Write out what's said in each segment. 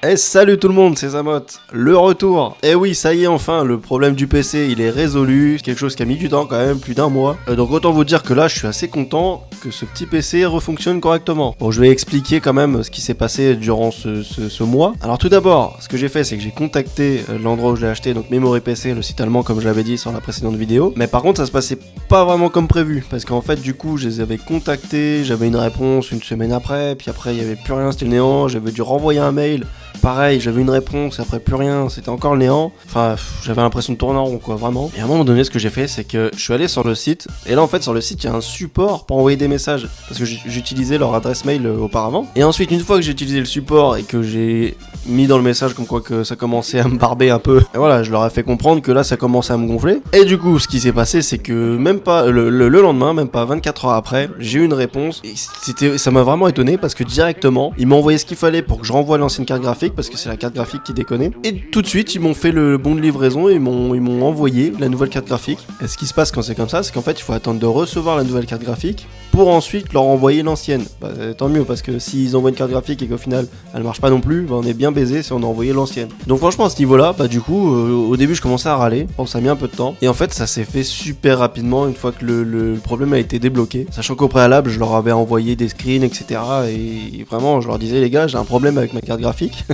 Eh salut tout le monde, c'est Zamot, le retour. Eh oui, ça y est enfin, le problème du PC il est résolu, quelque chose qui a mis du temps quand même, plus d'un mois. Donc autant vous dire que là je suis assez content que ce petit PC refonctionne correctement. Bon, je vais expliquer quand même ce qui s'est passé durant ce mois. Alors tout d'abord, ce que j'ai fait c'est que j'ai contacté l'endroit où je l'ai acheté, donc Memory PC, le site allemand comme je l'avais dit sur la précédente vidéo. Mais par contre ça se passait pas vraiment comme prévu, parce qu'en fait du coup je les avais contactés, j'avais une réponse une semaine après, puis après il y avait plus rien, c'était le néant, j'avais dû renvoyer un mail. Pareil, j'avais une réponse, après plus rien, c'était encore le néant. Enfin, j'avais l'impression de tourner en rond, quoi, vraiment. Et à un moment donné, ce que j'ai fait, c'est que je suis allé sur le site. Et là, en fait, sur le site, il y a un support pour envoyer des messages. Parce que j'utilisais leur adresse mail auparavant. Et ensuite, une fois que j'ai utilisé le support et que j'ai mis dans le message comme quoi que ça commençait à me barber un peu, et voilà, je leur ai fait comprendre que là, ça commençait à me gonfler. Et du coup, ce qui s'est passé, c'est que même pas le lendemain, même pas 24 heures après, j'ai eu une réponse. Et ça m'a vraiment étonné parce que directement, ils m'ont envoyé ce qu'il fallait pour que je renvoie l'ancienne carte graphique. Parce que c'est la carte graphique qui déconnait. Et tout de suite, ils m'ont fait le bon de livraison et ils m'ont envoyé la nouvelle carte graphique. Et ce qui se passe quand c'est comme ça, c'est qu'en fait, il faut attendre de recevoir la nouvelle carte graphique pour ensuite leur envoyer l'ancienne. Bah, tant mieux, parce que s'ils envoient une carte graphique et qu'au final, elle marche pas non plus, bah, on est bien baisé si on a envoyé l'ancienne. Donc franchement, à ce niveau-là, bah du coup, au début, je commençais à râler. Bon, ça a mis un peu de temps. Et en fait, ça s'est fait super rapidement une fois que le problème a été débloqué. Sachant qu'au préalable, je leur avais envoyé des screens, etc. Et vraiment, je leur disais, les gars, j'ai un problème avec ma carte graphique.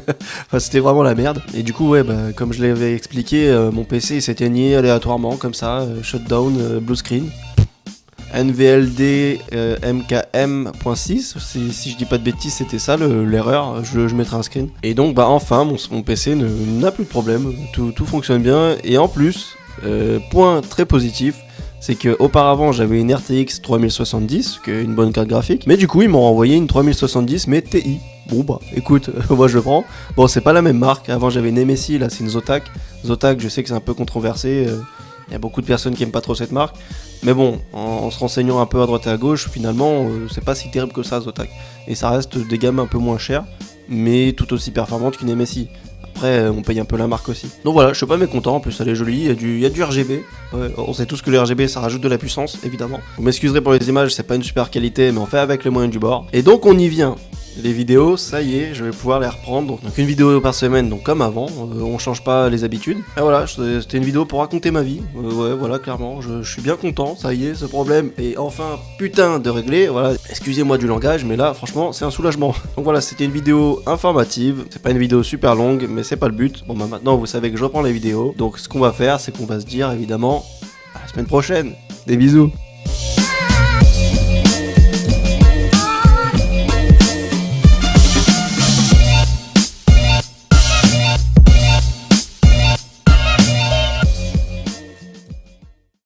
Enfin, c'était vraiment la merde. Et du coup, ouais, bah, comme je l'avais expliqué, mon PC il s'éteignait aléatoirement, comme ça, shutdown, blue screen. NVLD MKM.6, si je dis pas de bêtises, c'était ça l'erreur, je mettrai un screen. Et donc, bah enfin, mon PC n'a plus de problème, tout fonctionne bien. Et en plus, point très positif, c'est que auparavant j'avais une RTX 3070, qui est une bonne carte graphique, mais du coup ils m'ont renvoyé une 3070 mais TI. Bon bah écoute, moi je le prends. Bon, c'est pas la même marque, avant j'avais une MSI, là c'est une Zotac. Zotac, je sais que c'est un peu controversé, il y a beaucoup de personnes qui aiment pas trop cette marque. Mais bon, en se renseignant un peu à droite et à gauche, finalement c'est pas si terrible que ça Zotac. Et ça reste des gammes un peu moins chères, mais tout aussi performantes qu'une MSI. Après, on paye un peu la marque aussi. Donc voilà, je suis pas mécontent, en plus elle est jolie, il y a du RGB. Ouais, on sait tous que le RGB ça rajoute de la puissance, évidemment. Vous m'excuserez pour les images, c'est pas une super qualité, mais on fait avec les moyens du bord. Et donc on y vient. Les vidéos, ça y est, je vais pouvoir les reprendre. Donc une vidéo par semaine, donc comme avant, on change pas les habitudes. Et voilà, c'était une vidéo pour raconter ma vie. Ouais, voilà, clairement, je suis bien content, ça y est, ce problème est enfin putain de réglé. Voilà, excusez-moi du langage, mais là, franchement, c'est un soulagement. Donc voilà, c'était une vidéo informative. C'est pas une vidéo super longue, mais c'est pas le but. Bon bah maintenant, vous savez que je reprends les vidéos. Donc ce qu'on va faire, c'est qu'on va se dire, évidemment, à la semaine prochaine. Des bisous.